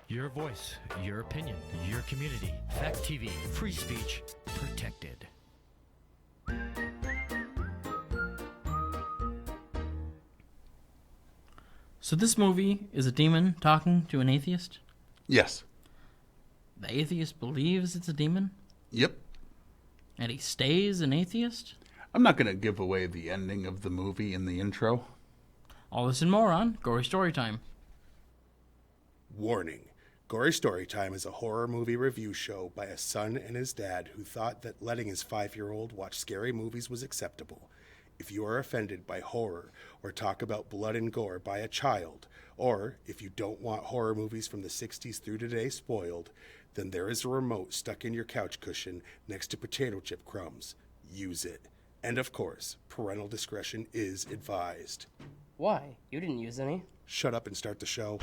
Your voice, your opinion, your community. Fact TV, free speech, protected. So this movie is a demon talking to an atheist? Yes. The atheist believes it's a demon? Yep. And he stays an atheist? I'm not going to give away the ending of the movie in the intro. All this and more on Gory Story Time. Warning. Gory Story Time is a horror movie review show by a son and his dad who thought that letting his 5-year-old watch scary movies was acceptable. If you are offended by horror or talk about blood and gore by a child, or if you don't want horror movies from the 60s through today spoiled, then there is a remote stuck in your couch cushion next to potato chip crumbs. Use it. And of course, parental discretion is advised. Why? You didn't use any. Shut up and start the show.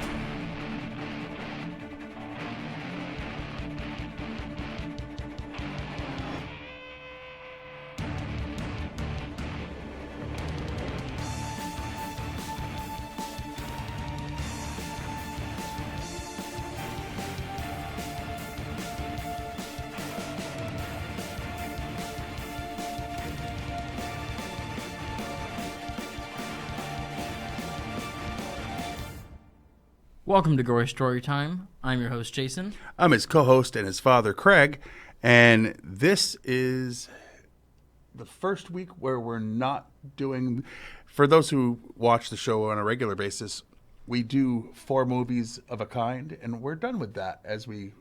Welcome to Gory Story Time. I'm your host, Jason. I'm his co-host and his father, Craig, and this is the first week where we're not doing, for those who watch the show on a regular basis, we do 4 movies of a kind, and we're done with that, as we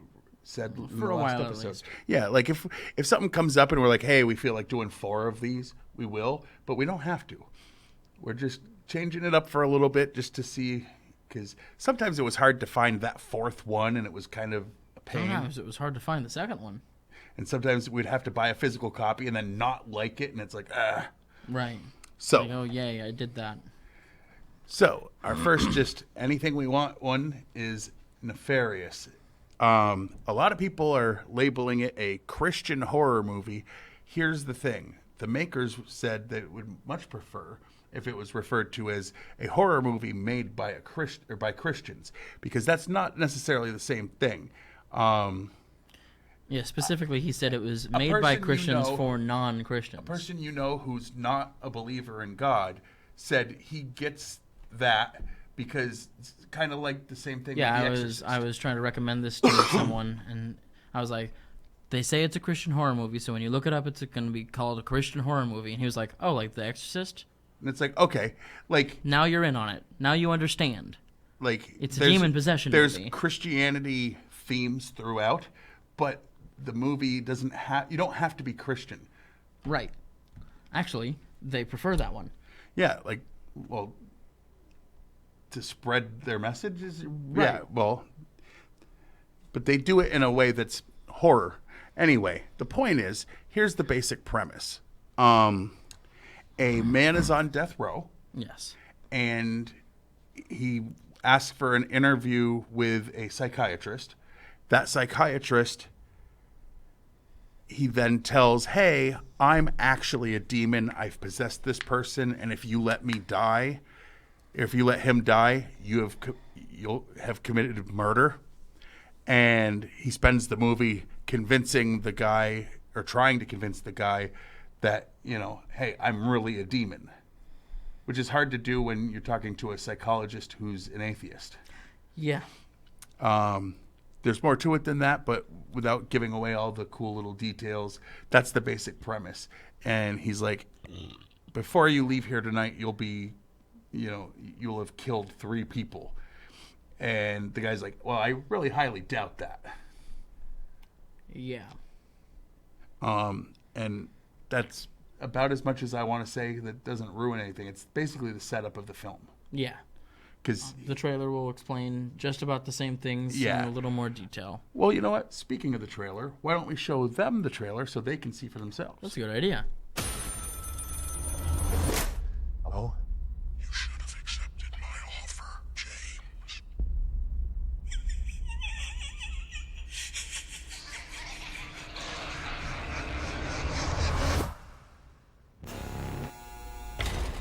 said in For the a last while, episode. at least. Yeah, like if something comes up and we're like, hey, we feel like doing 4 of these, we will, but we don't have to. We're just changing it up for a little bit just to see, because sometimes it was hard to find that 4th one, and it was kind of a pain. Sometimes it was hard to find the second one. And sometimes we'd have to buy a physical copy and then not like it, and it's like, ah. Right. So, Like, oh, yay, I did that. so our first just anything we want one is Nefarious. A lot of people are labeling it a Christian horror movie. Here's the thing. The makers said they would much prefer if it was referred to as a horror movie made by by Christians, because that's not necessarily the same thing. Yeah, specifically, he said it was A made by person you Christians know- for non-Christians. A person you know who's not a believer in God said he gets that because it's kind of like the same thing. Yeah, with The Exorcist. I was trying to recommend this to someone, and I was like, they say it's a Christian horror movie, so when you look it up, it's going to be called a Christian horror movie. And he was like, oh, like The Exorcist? And it's like, okay, like Now you're in on it. Now you understand. It's a there's- demon possession There's movie. Christianity themes throughout, but the movie doesn't have. You don't have to be Christian. Right. Actually, they prefer that one. Yeah, like, well, to spread their messages. Right. Yeah, well, but they do it in a way that's horror. Anyway, the point is, here's the basic premise. A man is on death row, Yes. and he asks for an interview with a psychiatrist. That psychiatrist, he then tells, hey, I'm actually a demon. I've possessed this person, and if you let me die, if you let him die, you'll have committed murder. And he spends the movie convincing the guy, or trying to convince the guy, that, you know, hey, I'm really a demon, which is hard to do when you're talking to a psychologist who's an atheist. Yeah. There's more to it than that, but without giving away all the cool little details, that's the basic premise. And he's like, before you leave here tonight, you'll have killed 3 people. And the guy's like, well, I really highly doubt that. Yeah. And that's about as much as I want to say. That doesn't ruin anything. It's basically the setup of the film. Yeah. Because, The trailer will explain just about the same things Yeah. in a little more detail. well, you know what? Speaking of the trailer, why don't we show them the trailer so they can see for themselves? That's a good idea. Hello? You should have accepted my offer, James.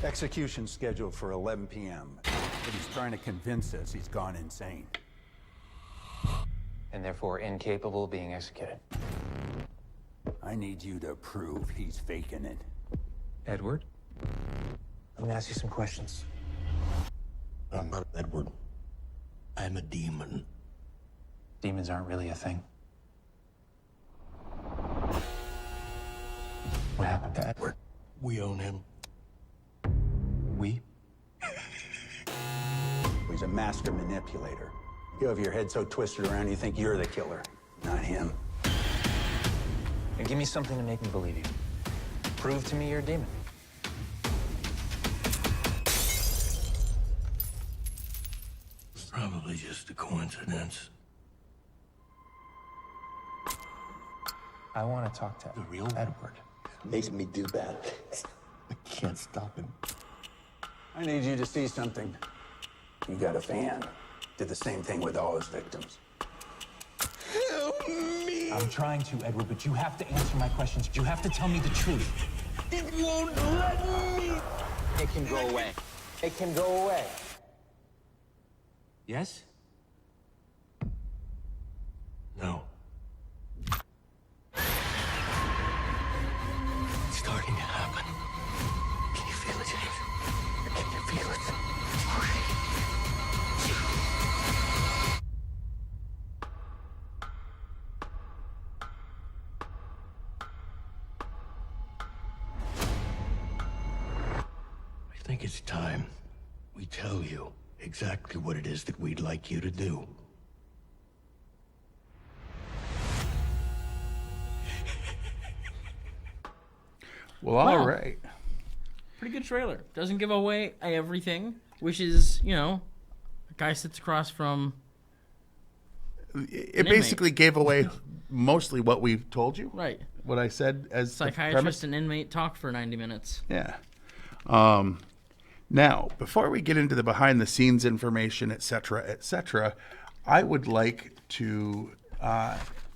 Execution scheduled for 11 p.m. But he's trying to convince us he's gone insane. and therefore incapable of being executed. I need you to prove he's faking it. Edward? Let me ask you some questions. I'm not Edward. I'm a demon. Demons aren't really a thing. What happened to Edward? We own him. We? He's a master manipulator. You have your head so twisted around you think you're the killer, not him. And give me something to make me believe you. Prove to me you're a demon. It's probably just a coincidence. I want to talk to The real Edward. Makes me do bad. I can't stop him. I need you to see something. You got a fan. Did the same thing with all his victims. Help me! I'm trying to, Edward, but you have to answer my questions. You have to tell me the truth. It won't let me! It can go away. It can go away. Yes? No. It's starting to happen. Can you feel it, James? Can you feel it? I think it's time we tell you exactly what it is that we'd like you to do. Well, all Wow. right. Pretty good trailer. Doesn't give away everything, which is, a guy sits across from... It basically gave away mostly what we've told you. Right. What I said as the Psychiatrist premise. and inmate talk for 90 minutes. Yeah. Now, before we get into the behind-the-scenes information, et cetera, I would like to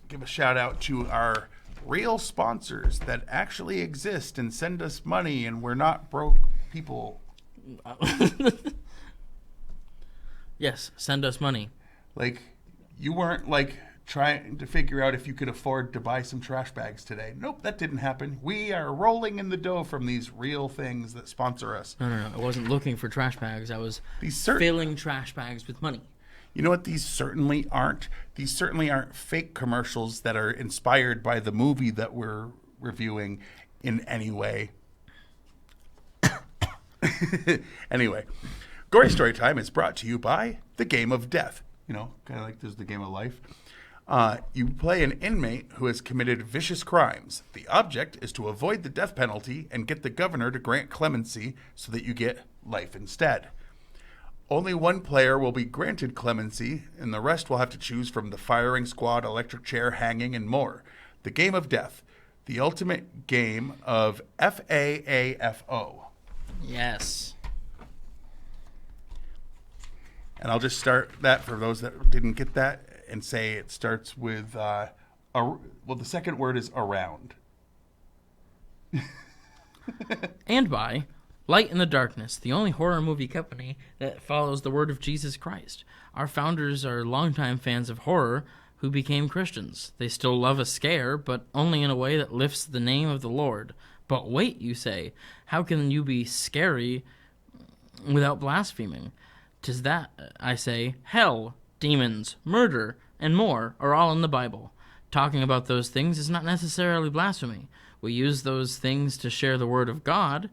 give a shout-out to our real sponsors that actually exist and send us money, and we're not broke people. Yes, send us money. Like, you weren't, like, trying to figure out if you could afford to buy some trash bags today. Nope, that didn't happen. We are rolling in the dough from these real things that sponsor us. No. I wasn't looking for trash bags. I was filling trash bags with money. You know what these certainly aren't? These certainly aren't fake commercials that are inspired by the movie that we're reviewing in any way. Anyway, Gory Story Time is brought to you by The Game of Death. Kind of like there's the game of life. You play an inmate who has committed vicious crimes. The object is to avoid the death penalty and get the governor to grant clemency so that you get life instead. Only one player will be granted clemency, and the rest will have to choose from the firing squad, electric chair, hanging, and more. The Game of Death, the ultimate game of FAAFO. Yes. And I'll just start that for those that didn't get that and say it starts with, the second word is around. And by Light in the Darkness, the only horror movie company that follows the word of Jesus Christ. Our founders are longtime fans of horror who became Christians. They still love a scare, but only in a way that lifts the name of the Lord. But wait, you say, how can you be scary without blaspheming? 'Tis that, I say, hell, demons, murder, and more are all in the Bible. Talking about those things is not necessarily blasphemy. We use those things to share the word of God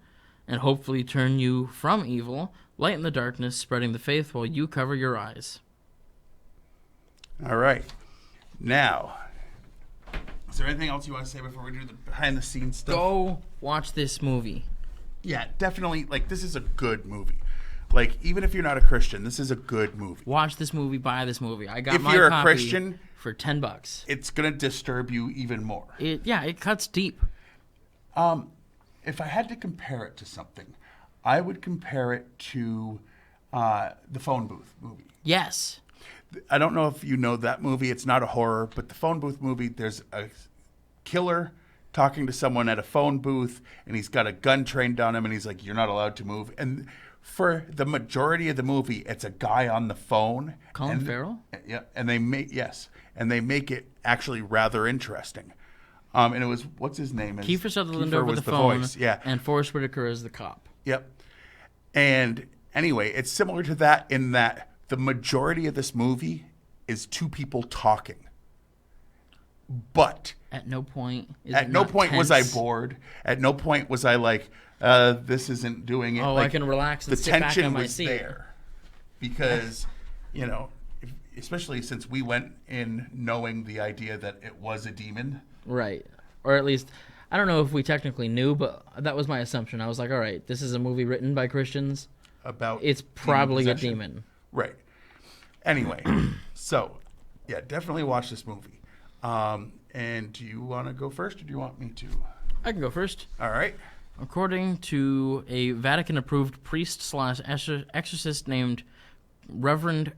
and hopefully turn you from evil, light in the darkness, spreading the faith while you cover your eyes. All right. Now, is there anything else you want to say before we do the behind-the-scenes stuff? Go watch this movie. Yeah, definitely. Like, this is a good movie. Like, even if you're not a Christian, this is a good movie. Watch this movie, buy this movie. I got If my you're a copy Christian, for $10. It's going to disturb you even more. It cuts deep. If I had to compare it to something, I would compare it to the Phone Booth movie. Yes. I don't know if you know that movie. It's not a horror, but the Phone Booth movie, there's a killer talking to someone at a phone booth, and he's got a gun trained on him, and he's like, you're not allowed to move. And For the majority of the movie, it's a guy on the phone. Colin Farrell? Yeah, and they make it actually rather interesting. And it was, what's his name? Kiefer Sutherland Kiefer over was the phone, voice, yeah. and Forrest Whitaker as the cop. Yep. And anyway, it's similar to that in that the majority of this movie is two people talking. But at no point was I bored. At no point was I like, this isn't doing it. Oh, like, I can relax and the sit back tension on my was seat. there because, especially since we went in knowing the idea that it was a demon. Right. Or at least, I don't know if we technically knew, but that was my assumption. I was like, all right, this is a movie written by Christians. It's probably a demon. Right. Anyway, so, yeah, definitely watch this movie. And do you want to go first, or do you want me to? I can go first. All right. According to a Vatican-approved priest/exorcist named Reverend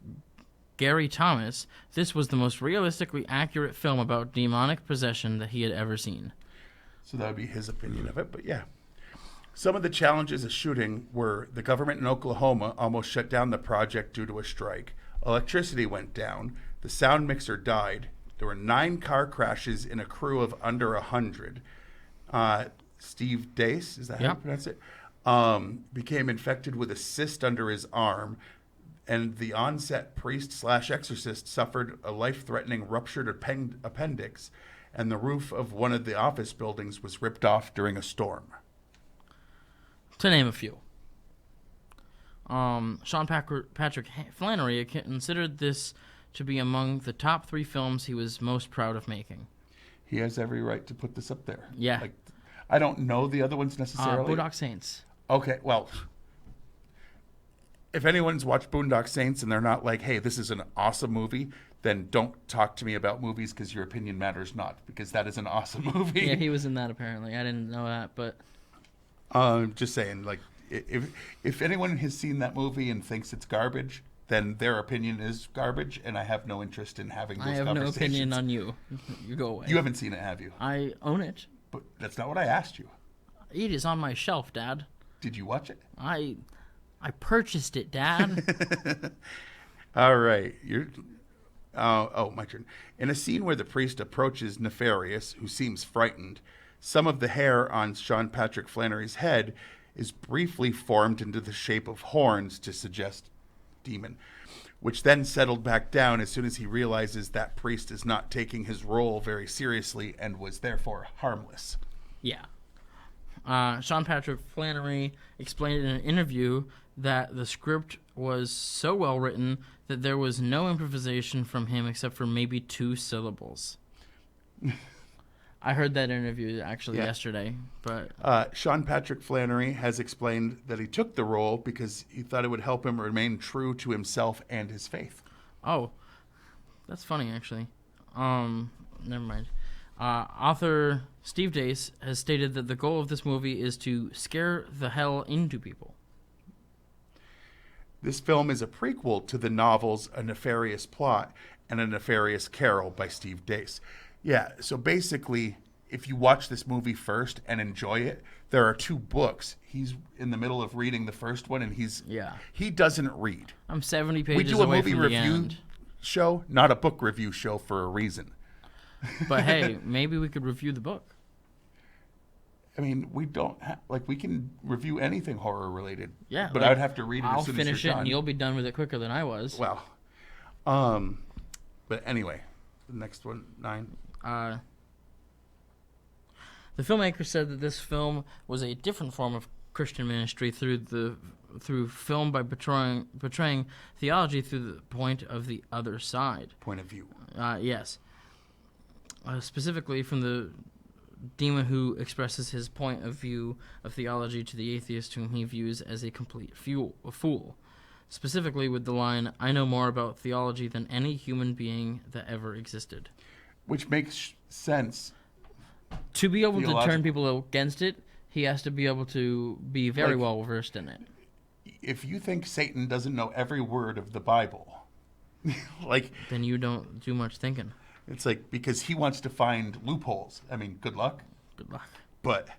Gary Thomas, this was the most realistically accurate film about demonic possession that he had ever seen. So that would be his opinion of it, but yeah. Some of the challenges of shooting were the government in Oklahoma almost shut down the project due to a strike. Electricity went down. The sound mixer died. There were 9 car crashes in a crew of under 100. Steve Dace, is that how you pronounce it? Became infected with a cyst under his arm. And the on-set priest/exorcist suffered a life-threatening ruptured appendix, and the roof of one of the office buildings was ripped off during a storm. To name a few. Sean Patrick Flannery considered this to be among the top 3 films he was most proud of making. He has every right to put this up there. Yeah. Like, I don't know the other ones necessarily. Boondock Saints. Okay, well, if anyone's watched Boondock Saints and they're not like, hey, this is an awesome movie, then don't talk to me about movies because your opinion matters not, because that is an awesome movie. Yeah, he was in that apparently. I didn't know that, but... Just saying, like, if anyone has seen that movie and thinks it's garbage, then their opinion is garbage, and I have no interest in having those conversations. I have no opinion on you. You go away. You haven't seen it, have you? I own it. But that's not what I asked you. It is on my shelf, Dad. Did you watch it? I purchased it, Dad. All right. My turn. In a scene where the priest approaches Nefarious, who seems frightened, some of the hair on Sean Patrick Flannery's head is briefly formed into the shape of horns to suggest demon, which then settled back down as soon as he realizes that priest is not taking his role very seriously and was therefore harmless. Yeah. Sean Patrick Flannery explained in an interview that the script was so well written that there was no improvisation from him except for maybe 2 syllables. I heard that interview actually yesterday, but Sean Patrick Flannery has explained that he took the role because he thought it would help him remain true to himself and his faith. Oh, that's funny actually. Never mind. Author Steve Dace has stated that the goal of this movie is to scare the hell into people. This film is a prequel to the novels A Nefarious Plot and A Nefarious Carol by Steve Dace. Yeah, so basically, if you watch this movie first and enjoy it, there are 2 books. He's in the middle of reading the first one, and he doesn't read. I'm 70 pages we do a away movie from the review end. show, not a book review show for a reason. But hey, maybe we could review the book. I mean, we don't we can review anything horror related. Yeah, but I would have to read it I'll as soon as finish you're it, done. and you'll be done with it quicker than I was. Well, but anyway, the next one, 9. The filmmaker said that this film was a different form of Christian ministry through film by portraying theology through the point of the other side. Point of view. Yes. Specifically from the demon who expresses his point of view of theology to the atheist whom he views as a complete fool. Specifically with the line, "I know more about theology than any human being that ever existed." Which makes sense. To be able to turn people against it, he has to be able to be very well versed in it. If you think Satan doesn't know every word of the Bible, then you don't do much thinking. It's because he wants to find loopholes. I mean, good luck. Good luck. But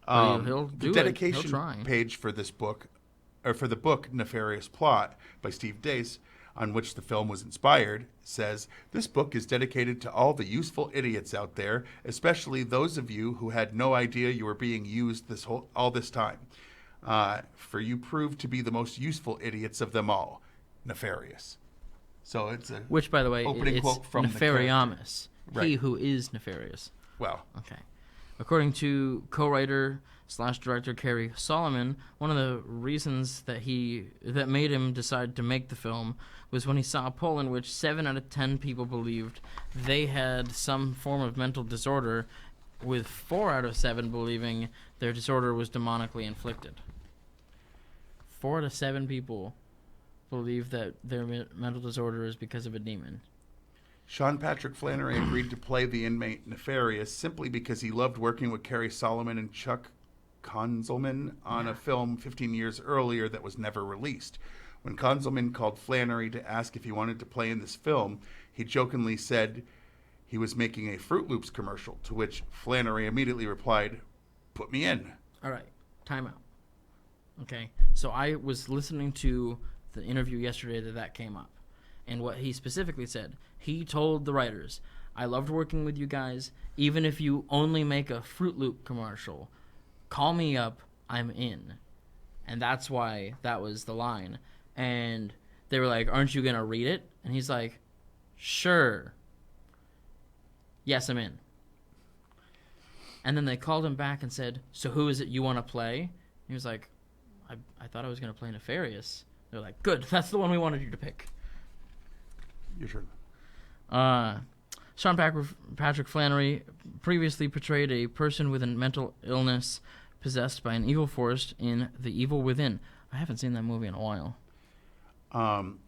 he'll the dedication page for this book for the book Nefarious Plot by Steve Dace, on which the film was inspired, says, "This book is dedicated to all the useful idiots out there, especially those of you who had no idea you were being used all this time. For you proved to be the most useful idiots of them all. Nefarious." So it's a Which, by the way, opening it's quote from Nefarious. the character. He who is nefarious. Well, Okay. According to co-writer / director Kerry Solomon, one of the reasons that made him decide to make the film was when he saw a poll in which 7 out of 10 people believed they had some form of mental disorder, with 4 out of 7 believing their disorder was demonically inflicted. 4 out of 7 people believe that their mental disorder is because of a demon. Sean Patrick Flannery agreed to play the inmate Nefarious simply because he loved working with Kerry Solomon and Chuck Konzelman on a film 15 years earlier that was never released. When Konzelman called Flannery to ask if he wanted to play in this film, he jokingly said he was making a Fruit Loops commercial, to which Flannery immediately replied, "Put me in." All right, time out. Okay, so I was listening to the interview yesterday that came up, and what he specifically said, he told the writers, "I loved working with you guys. Even if you only make a Fruit Loop commercial, call me up, I'm in." And that's why that was the line. And they were like, "Aren't you going to read it?" And he's like, "Sure. Yes, I'm in." And then they called him back and said, "So who is it you want to play?" And he was like, I thought I was going to play Nefarious." They're like, "Good, that's the one we wanted you to pick." Your turn. Sean Patrick Flannery previously portrayed a person with a mental illness possessed by an evil force in The Evil Within. I haven't seen that movie in a while.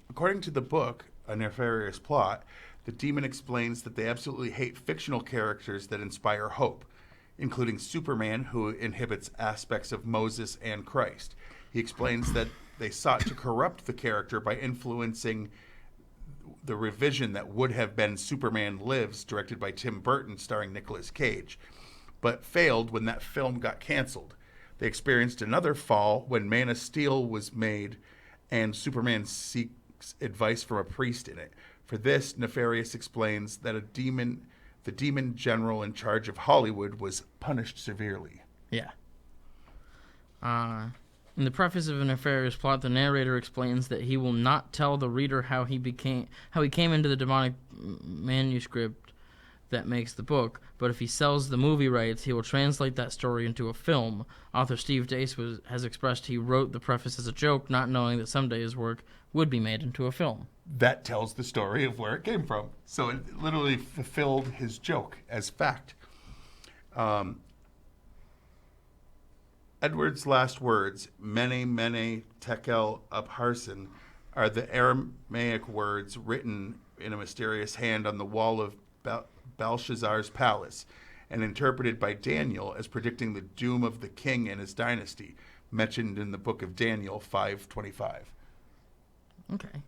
According to the book, A Nefarious Plot, the demon explains that they absolutely hate fictional characters that inspire hope, including Superman, who inhibits aspects of Moses and Christ. He explains that they sought to corrupt the character by influencing the revision that would have been Superman Lives, directed by Tim Burton, starring Nicolas Cage, but failed when that film got canceled. They experienced another fall when Man of Steel was made, and Superman seeks advice from a priest in it. For this, Nefarious explains that the demon general in charge of Hollywood was punished severely. Yeah. In the preface of A Nefarious Plot, the narrator explains that he will not tell the reader how he came into the demonic manuscript that makes the book, but if he sells the movie rights, he will translate that story into a film. Author Steve Dace has expressed he wrote the preface as a joke, not knowing that someday his work would be made into a film. That tells the story of where it came from. So it literally fulfilled his joke as fact. Edward's last words, "Mene, mene, tekel, upharsin," are the Aramaic words written in a mysterious hand on the wall of Belshazzar's palace, and interpreted by Daniel as predicting the doom of the king and his dynasty, mentioned in the book of Daniel 5:25. Okay.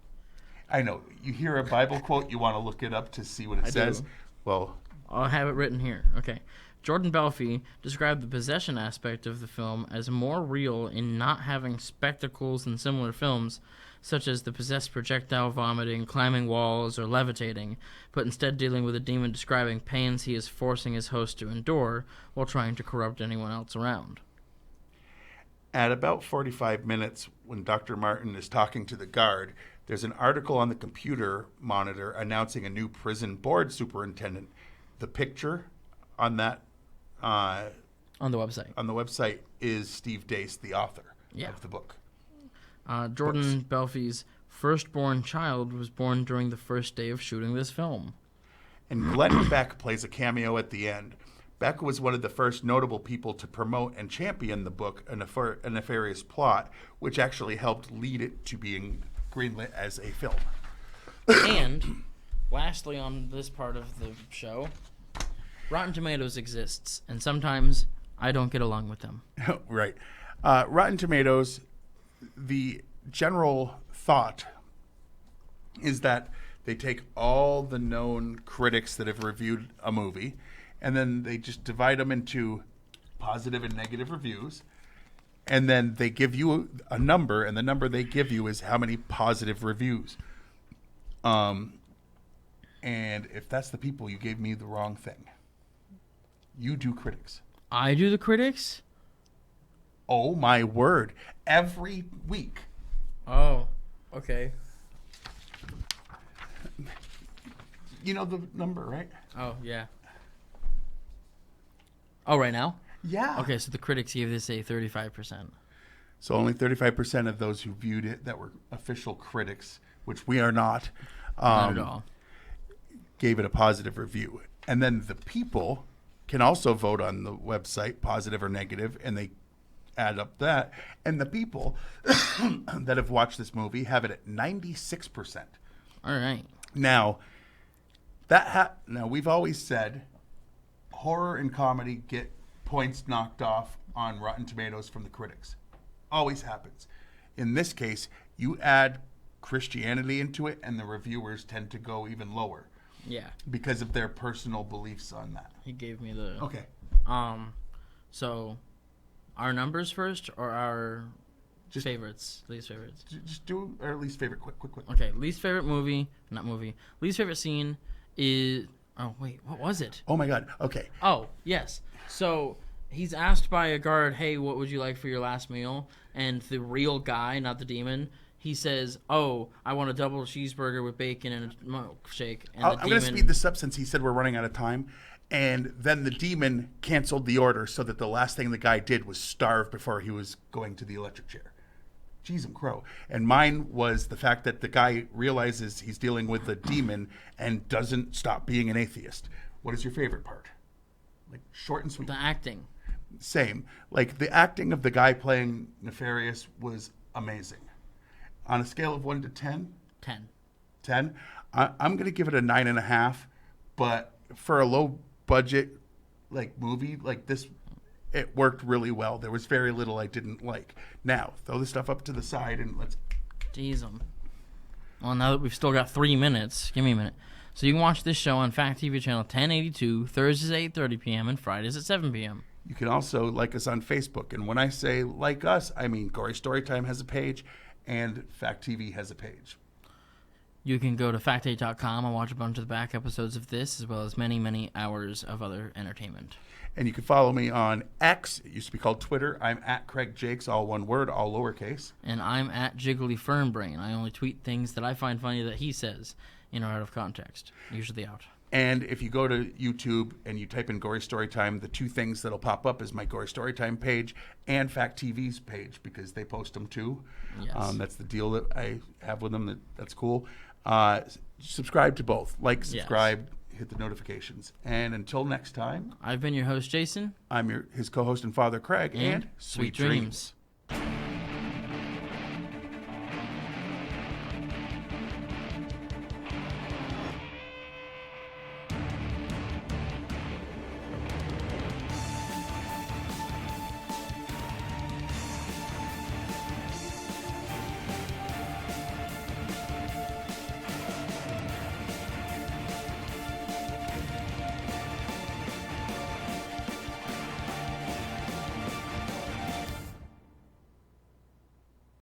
I know, you hear a Bible quote, you want to look it up to see what it says. Do. Well, I'll have it written here. Okay. Jordan Belfi described the possession aspect of the film as more real in not having spectacles in similar films, such as the possessed projectile vomiting, climbing walls, or levitating, but instead dealing with a demon describing pains he is forcing his host to endure while trying to corrupt anyone else around. At about 45 minutes, when Dr. Martin is talking to the guard, there's an article on the computer monitor announcing a new prison board superintendent. The picture on that on the website is Steve Dace, the author of the book. Jordan Belfi's firstborn child was born during the first day of shooting this film. And Glenn Beck plays a cameo at the end. Beck was one of the first notable people to promote and champion the book, A Nefarious Plot, which actually helped lead it to being greenlit as a film. And, lastly on this part of the show, Rotten Tomatoes exists, and sometimes I don't get along with them. Right. Rotten Tomatoes, the general thought is that they take all the known critics that have reviewed a movie, and then they just divide them into positive and negative reviews, And then they give you a number, and the number they give you is how many positive reviews. And if that's the people, you gave me the wrong thing. You do critics. I do the critics? Oh, my word. Every week. Oh, okay. You know the number, right? Oh, yeah. Oh, right now? Yeah. Okay, so the critics gave this a 35%. So only 35% of those who viewed it that were official critics, which we are not, Not at all. gave it a positive review. And then the people can also vote on the website, positive or negative, and they add up that. And the people that have watched this movie have it at 96%. All right. Now, now we've always said horror and comedy get points knocked off on Rotten Tomatoes from the critics. Always happens. In this case, you add Christianity into it, and the reviewers tend to go even lower. Yeah. Because of their personal beliefs on that. He gave me the... Okay. So, our numbers first, or our favorites, least favorites? Just do our least favorite. Quick. Okay, least favorite least favorite scene is... Oh, wait, what was it? Oh, my God. Okay. Oh, yes. So, he's asked by a guard, hey, what would you like for your last meal? And the real guy, not the demon, he says, oh, I want a double cheeseburger with bacon and a milkshake. And I'm going to speed this up since he said we're running out of time. And then the demon canceled the order so that the last thing the guy did was starve before he was going to the electric chair. Jeez and crow. And mine was the fact that the guy realizes he's dealing with a demon and doesn't stop being an atheist. What is your favorite part? Like, short and sweet. The acting. Same. Like, the acting of the guy playing Nefarious was amazing. On a scale of 1 to 10? 10. 10? I'm going to give it a 9.5. But for a low budget movie like this, it worked really well. There was very little I didn't like. Now, throw the stuff up to the side and let's... Jeez. Well, now that we've still got 3 minutes, give me a minute. So you can watch this show on Fact TV channel 1082, Thursdays at 8:30 p.m. and Fridays at 7 p.m. You can also like us on Facebook. And when I say like us, I mean Gory Story Time has a page and Fact TV has a page. You can go to fact8.com and watch a bunch of the back episodes of this, as well as many, many hours of other entertainment. And you can follow me on X. It used to be called Twitter. I'm at Craig Jakes, all one word, all lowercase. And I'm at Jiggly Fernbrain. I only tweet things that I find funny that he says in or out of context, usually out. And if you go to YouTube and you type in Gory Story Time, the two things that'll pop up is my Gory Story Time page and Fact TV's page, because they post them too. Yes. That's the deal that I have with them. That's cool. Subscribe to both. Like, subscribe, hit the notifications. And until next time, I've been your host, Jason. I'm his co-host and father, Craig, and sweet dreams.